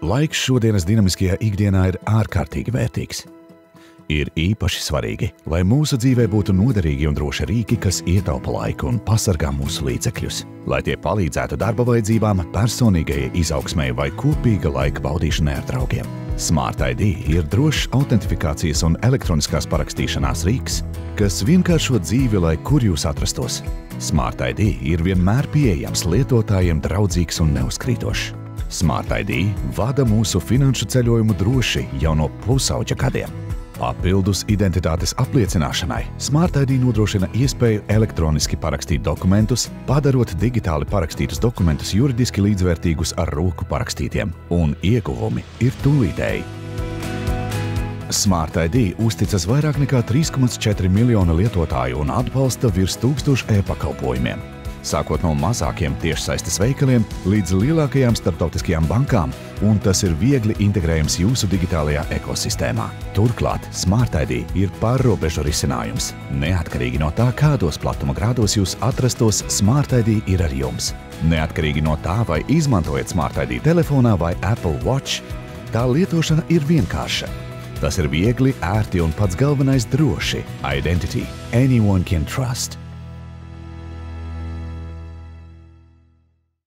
Laiks šodienas dinamiskajā ikdienā ir ārkārtīgi vērtīgs. Ir īpaši svarīgi, lai mūsu dzīvē būtu noderīgi un droši rīki, kas ietaupa laiku un pasargā mūsu līdzekļus, lai tie palīdzētu darba vajadzībām, personīgajai izaugsmei vai kopīga laika baudīšanai ar draugiem. Smart ID ir drošs autentifikācijas un elektroniskās parakstīšanās rīks, kas vienkāršo dzīvi, lai kur jūs atrastos. Smart ID ir vienmēr pieejams lietotājiem, draudzīgs un neuzkrītošs. Smart ID vada mūsu finanšu ceļojumu droši jau no pusauģa gadiem. Papildus identitātes apliecināšanai, Smart ID nodrošina iespēju elektroniski parakstīt dokumentus, padarot digitāli parakstītus dokumentus juridiski līdzvērtīgus ar roku parakstītiem, un ieguvumi ir tūlītēji. Smart ID uzticas vairāk nekā 3,4 miljonu lietotāju un atbalsta virs 1000 e-pakalpojumiem. Sākot no mazākiem tiešsaistes veikaliem līdz lielākajām starptautiskajām bankām, un tas ir viegli integrējams jūsu digitālajā ekosistēmā. Turklāt Smart ID ir pārrobežu risinājums. Neatkarīgi no tā, kādos platuma grādos jūs atrastos, Smart ID ir ar jums. Neatkarīgi no tā, vai izmantojat Smart ID telefonā vai Apple Watch, tā lietošana ir vienkārša. Tas ir viegli, ērti un pats galvenais droši. Identity. Anyone can trust.